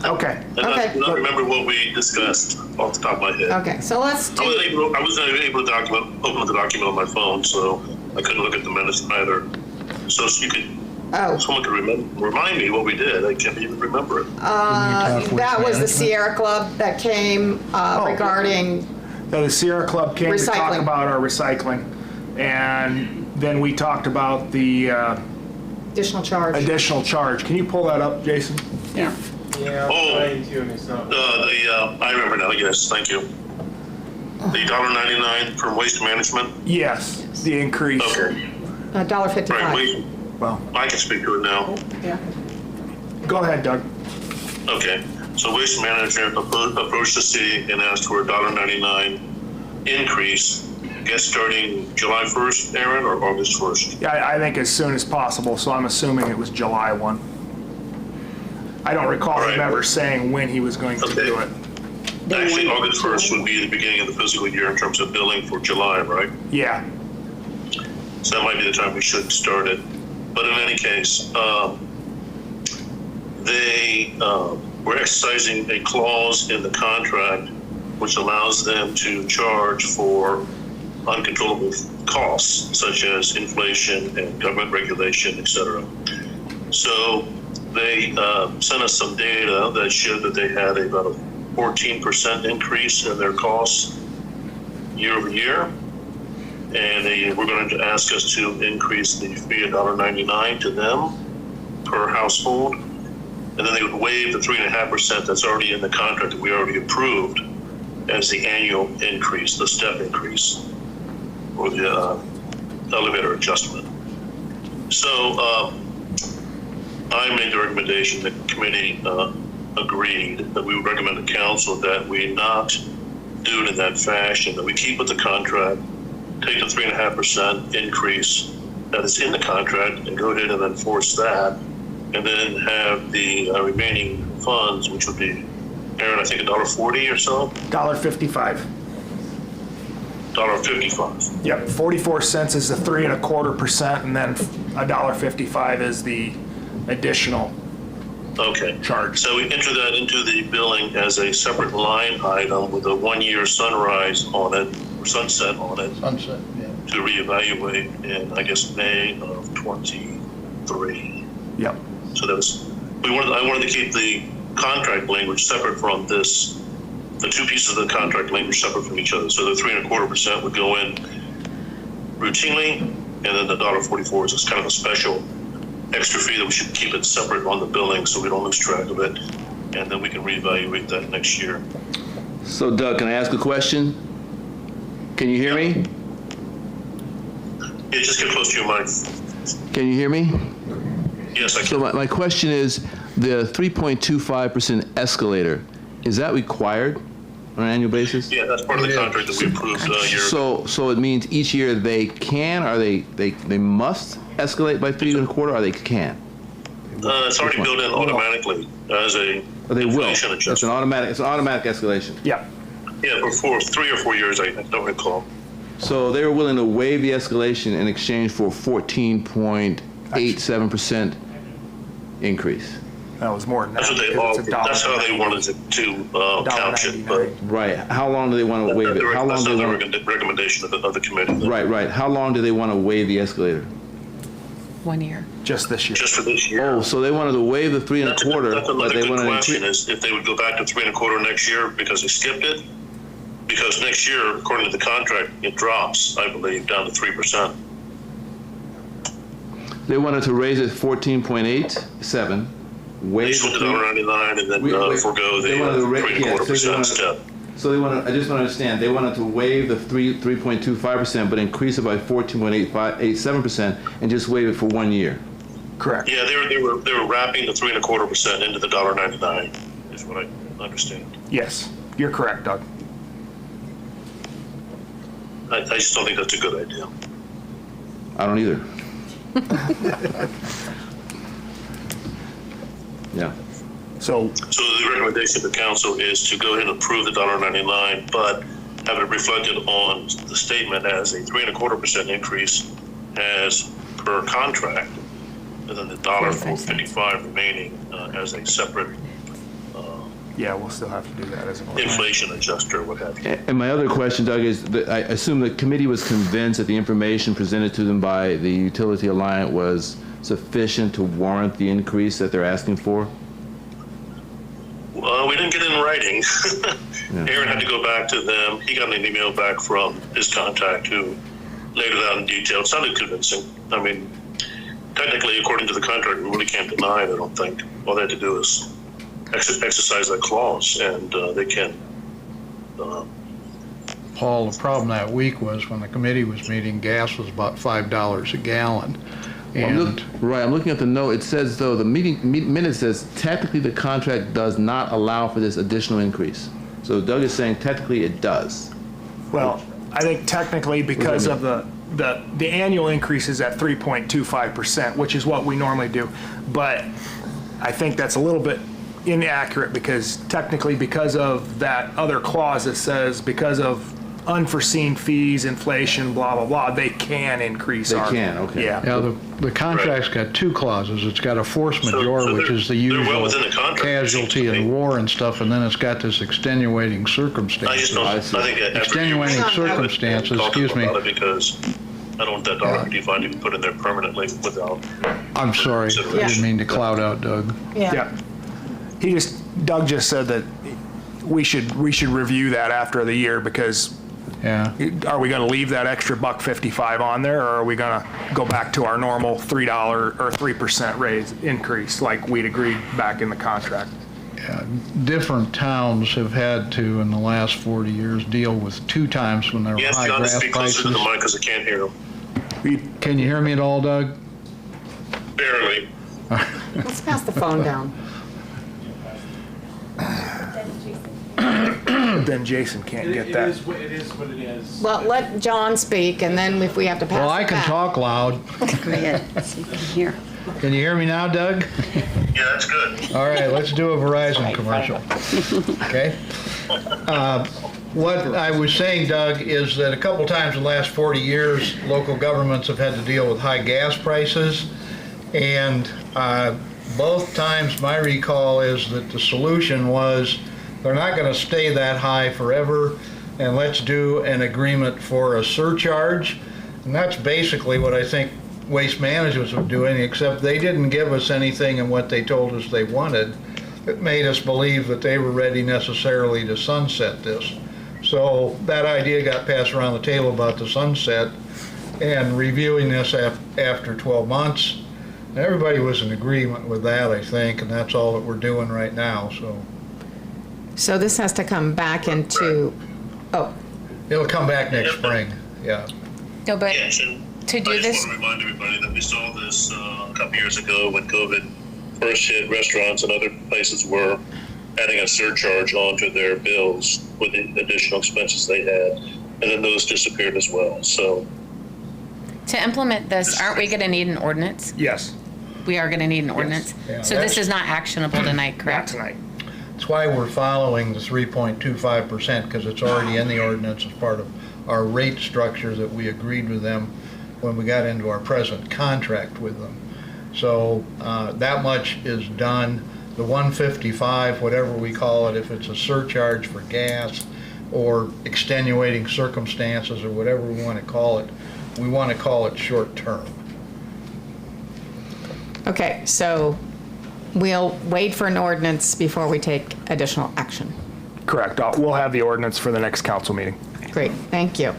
Okay. Okay. I don't remember what we discussed off the top of my head. Okay, so let's do. I wasn't able to open the document on my phone, so I couldn't look at the minutes either. So you could, someone could remind me what we did. I can't even remember it. That was the Sierra Club that came regarding. The Sierra Club came to talk Recycling. about our recycling, and then we talked about the Additional charge. Can you pull that up, Jason? Yeah. Yeah, I remember now, yes, thank you. The $1.99 per waste management? Yes, the increase. Okay. $1.55. Right, well, I can speak to it now. Yeah. Go ahead, Doug. Okay, so Waste Management approached the city and asked for a $1.99 increase, I guess starting July 1st, Aaron, or August 1st? Yeah, I think as soon as possible, so I'm assuming it was July 1. I don't recall him ever saying when he was going to do it. Actually, August 1st would be the beginning of the fiscal year in terms of billing for July, right? Yeah. So that might be the time we should start it. But in any case, they were exercising a clause in the contract which allows them to charge for uncontrollable costs, such as inflation and government regulation, et cetera. So they sent us some data that showed that they had about a 14% increase in their costs year over year. And they were going to ask us to increase the fee $1.99 to them per household. And then they would waive the 3.5% that's already in the contract that we already approved as the annual increase, the step increase, or the elevator adjustment. So I made the recommendation, the committee agreed that we would recommend to council that we not do it in that fashion, that we keep with the contract, take the 3.5% increase that is in the contract and go ahead and enforce that, and then have the remaining funds, which would be, Aaron, I think $1.40 or so? $1.55. $1.55. Yep, 44 cents is the 3.25%, and then $1.55 is the additional Okay. charge. So we enter that into the billing as a separate line item with a 1-year sunrise on it, or sunset on it, Sunset, yeah. to reevaluate in, I guess, May of 23. Yep. So that was, I wanted to keep the contract language separate from this, the two pieces of the contract language separate from each other. So the 3.25% would go in routinely, and then the $1.44 is kind of a special extra fee that we should keep it separate on the billing so we don't lose track of it, and then we can reevaluate that next year. So Doug, can I ask a question? Can you hear me? Yeah, just get close to your mic. Can you hear me? Yes, I can. So my question is, the 3.25% escalator, is that required on an annual basis? Yeah, that's part of the contract that we approved a year ago. So it means each year they can, or they must escalate by 3.25, or they can? It's already built in automatically as a Or they will? inflation It's an adjustment. automatic escalation. Yep. Yeah, for 3 or 4 years, I don't recall. So they were willing to waive the escalation in exchange for a 14.87% increase. That was more than that. That's what they because all, it's $1. that's how they wanted to couch it, but Right. How long do they want to waive it? How long that's do not they the want? recommendation of the committee. Right. How long do they want to waive the escalator? 1 year. Just this year. Just for this year. Oh, so they wanted to waive the That's 3.25, but another they good wanted to question, increase. is if they would go back to 3.25 next year because they skipped it. Because next year, according to the contract, it drops, I believe, down to 3%. They wanted to raise it 14.87, They waive just went to the $1.99 and then forego the they wanted to ra- yeah, 3.25% step. So they wanted, I just want to understand, they wanted to waive the 3.25%, but increase it by 14.87% and just waive it for 1 year. Correct. Yeah, they were wrapping the 3.25% into the $1.99, is what I understand. Yes, you're correct, Doug. I just don't think that's a good idea. I don't either. Yeah. So So the recommendation to council is to go ahead and approve the $1.99, but have it reflected on the statement as a 3.25% increase as per contract, and then the $1.55 remaining as a separate yeah, we'll still have to do that as an inflation adjuster, what have you. And my other question, Doug, is that I assume the committee was convinced that the information presented to them by the Utility Alliance was sufficient to warrant the increase that they're asking for? We didn't get it in writing. Aaron had to go back to them. He got an email back from his contact who laid it out in detail. It sounded convincing. I mean, technically, according to the contract, we really can't deny it, I don't think. All they had to do is exercise that clause, and they can. Paul, the problem that week was when the committee was meeting, gas was about $5 a gallon. And I'm looking at the note. It says, though, the minute says, technically the contract does not allow for this additional increase. So Doug is saying technically it does. Well, I think technically because of the annual increase is at 3.25%, which is what we normally do. But I think that's a little bit inaccurate because technically because of that other clause that says because of unforeseen fees, inflation, blah, blah, blah, they can increase They can, okay. Yeah. Yeah, the contract's got two clauses. It's got a force majeure, so which is the they're well usual within the contract, casualty it seems to and me. war and stuff, and then it's got this extenuating I just circumstances. don't, I think Extenuating circumstances, talk excuse me. about it because I don't want that $1.55 to be put in there permanently without. I'm sorry, I didn't mean to cloud out Doug. Yeah. Doug just said that we should review that after the year, because Yeah. are we going to leave that extra $1.55 on there, or are we going to go back to our normal $3 or 3% raise increase like we'd agreed back in the contract? Different towns have had to, in the last 40 years, deal with 2 times when there were Yes, high John, gas speak closer to prices. the mic because I can't hear him. Can you hear me at all, Doug? Barely. Let's pass the phone down. Then Jason can't get that. It is what it is. Well, let John speak, and then if we have to pass it Well, back. I can talk loud. Go ahead, let's see if we can hear. Can you hear me now, Doug? Yeah, that's good. All right, let's do a Verizon commercial. Okay? What I was saying, Doug, is that a couple times in the last 40 years, local governments have had to deal with high gas prices. And both times, my recall is that the solution was they're not going to stay that high forever, and let's do an agreement for a surcharge. And that's basically what I think Waste Management was doing, except they didn't give us anything in what they told us they wanted. It made us believe that they were ready necessarily to sunset this. So that idea got passed around the table about the sunset and reviewing this after 12 months. And everybody was in agreement with that, I think, and that's all that we're doing right now. So this has to come back into, It'll come back next spring, yeah. No, but Yes, and to do I just this, want to remind everybody that we saw this a couple years ago when COVID first hit. Restaurants and other places were adding a surcharge onto their bills with the additional expenses they had, and then those disappeared as well. So to implement this, aren't we going to need an ordinance? Yes. We are going to need an ordinance. Yeah. So this is not actionable tonight, Not correct? tonight. That's why we're following the 3.25%, because it's already in the ordinance as part of our rate structure that we agreed with them when we got into our present contract with them. So that much is done. The 155, whatever we call it, if it's a surcharge for gas or extenuating circumstances or whatever we want to call it, we want to call it short term. okay, so we'll wait for an ordinance before we take additional action. Correct. We'll have the ordinance for the next council meeting. Great, thank you.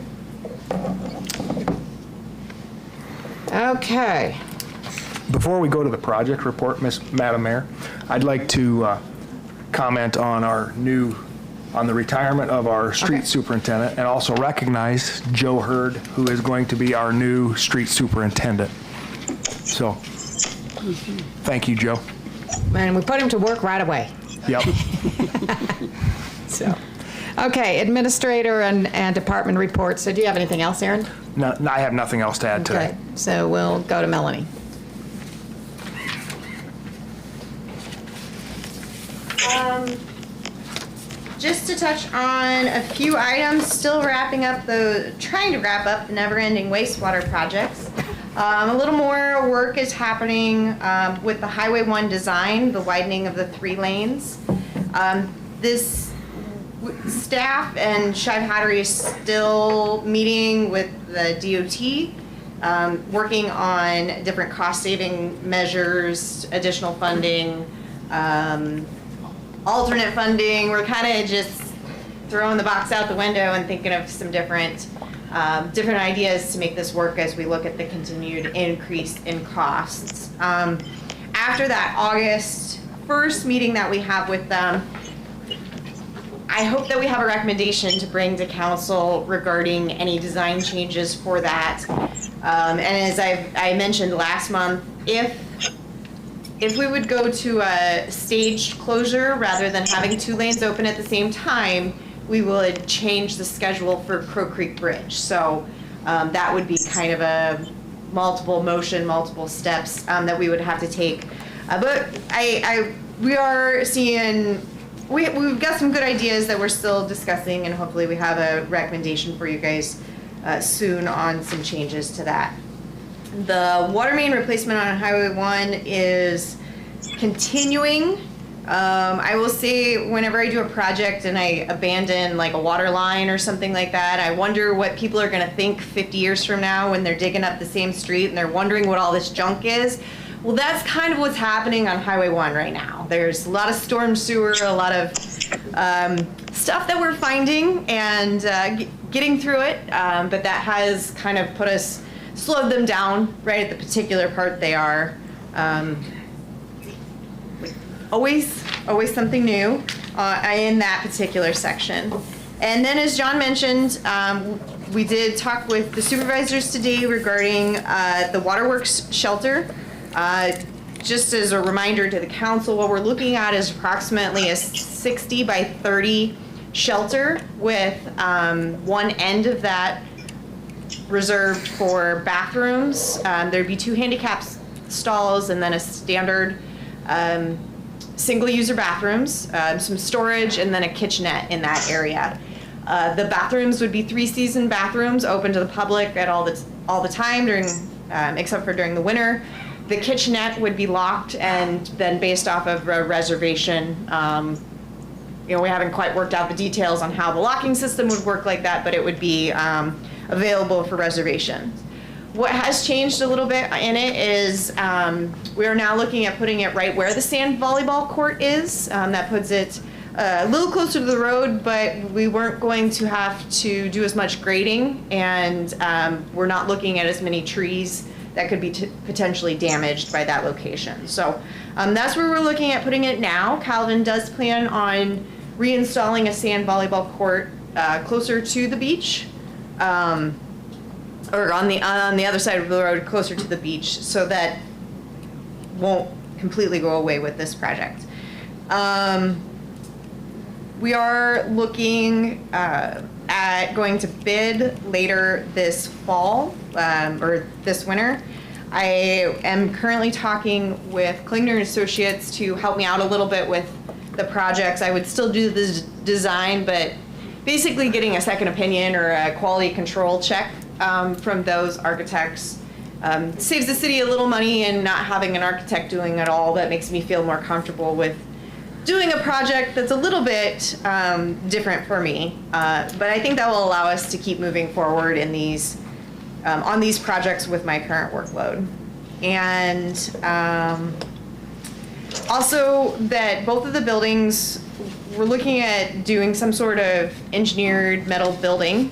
Okay, Before we go to the project report, Madam Mayor, I'd like to comment on on the retirement of our street superintendent, and also recognize Joe Hurd, who is going to be our new street superintendent. So, thank you, Joe. and we put him to work right away. Yep. So, okay, administrator and department reports. So do you have anything else, Aaron? No, I have nothing else to add today. Okay, so we'll go to Melanie. Just to touch on a few items, still trying to wrap up the never-ending wastewater projects. A little more work is happening with the Highway 1 design, the widening of the 3 lanes. This staff and Shive Hattery is still meeting with the DOT, working on different cost-saving measures, additional funding, alternate funding. We're kind of just throwing the box out the window and thinking of some different ideas to make this work as we look at the continued increase in costs. After that August 1st meeting that we have with them, I hope that we have a recommendation to bring to council regarding any design changes for that. And as I mentioned last month, if we would go to a staged closure rather than having 2 lanes open at the same time, we would change the schedule for Crow Creek Bridge. So that would be kind of a multiple steps that we would have to take. But we are seeing, we've got some good ideas that we're still discussing, and hopefully we have a recommendation for you guys soon on some changes to that. The water main replacement on Highway 1 is continuing. I will say whenever I do a project and I abandon like a water line or something like that, I wonder what people are gonna think 50 years from now when they're digging up the same street and they're wondering what all this junk is. Well, that's kind of what's happening on Highway 1 right now. There's a lot of storm sewer, a lot of stuff that we're finding and getting through it, but that has kind of slowed them down right at the particular part they are. Always something new in that particular section. And then as John mentioned, we did talk with the supervisors today regarding the waterworks shelter. Just as a reminder to the council, what we're looking at is approximately a 60 by 30 shelter with one end of that reserved for bathrooms. There'd be 2 handicap stalls and then a standard single-user bathrooms, some storage, and then a kitchenette in that area. The bathrooms would be 3-season bathrooms open to the public at all the time during, except for during the winter. The kitchenette would be locked and then based off of a reservation. We haven't quite worked out the details on how the locking system would work like that, but it would be available for reservations. What has changed a little bit in it is we are now looking at putting it right where the sand volleyball court is. That puts it a little closer to the road, but we weren't going to have to do as much grading, and we're not looking at as many trees that could be potentially damaged by that location. So that's where we're looking at putting it now. Calvin does plan on reinstalling a sand volleyball court closer to the beach, or on the other side of the road, closer to the beach, so that won't completely go away with this project. We are looking at going to bid later this fall, or this winter. I am currently talking with Klingner Associates to help me out a little bit with the projects. I would still do the design, but basically getting a second opinion or a quality control check from those architects saves the city a little money, and not having an architect doing it all, that makes me feel more comfortable with doing a project that's a little bit different for me. But I think that will allow us to keep moving forward in these on these projects with my current workload. And also that both of the buildings, we're looking at doing some sort of engineered metal building.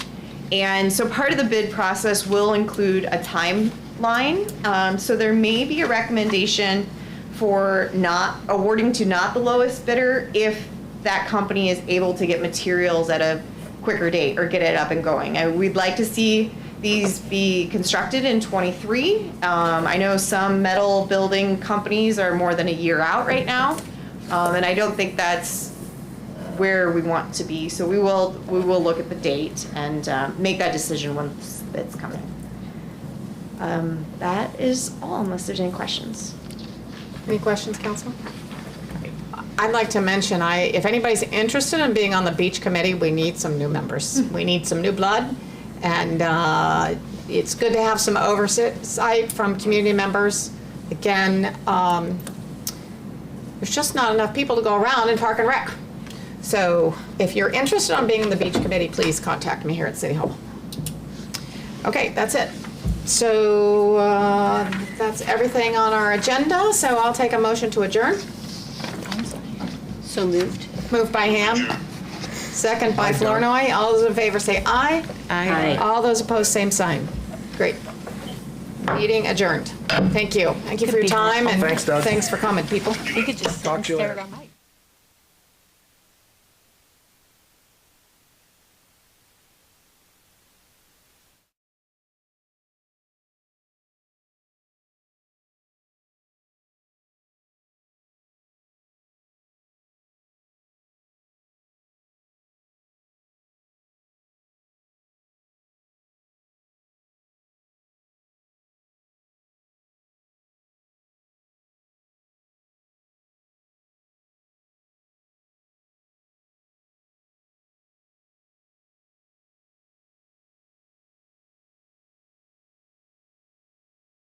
And so part of the bid process will include a timeline. So there may be a recommendation for not awarding to not the lowest bidder if that company is able to get materials at a quicker date or get it up and going. We'd like to see these be constructed in '23. I know some metal building companies are more than a year out right now, and I don't think that's where we want to be. So we will look at the date and make that decision once it's coming. That is all, unless there's any questions. Any questions, council? I'd like to mention, if anybody's interested in being on the beach committee, we need some new members. We need some new blood, and it's good to have some oversight from community members. Again, there's just not enough people to go around in Park and Rec. So if you're interested in being in the beach committee, please contact me here at City Hall. Okay, that's it. So that's everything on our agenda. So I'll take a motion to adjourn. So moved. Moved by Ham, second by Flournoy. All those in favor say aye. Aye. All those opposed, same sign. Great. Meeting adjourned. Thank you. Thank you for your time, and Thanks, Doug. thanks for coming, people. We could just Talk to you stare later. all night.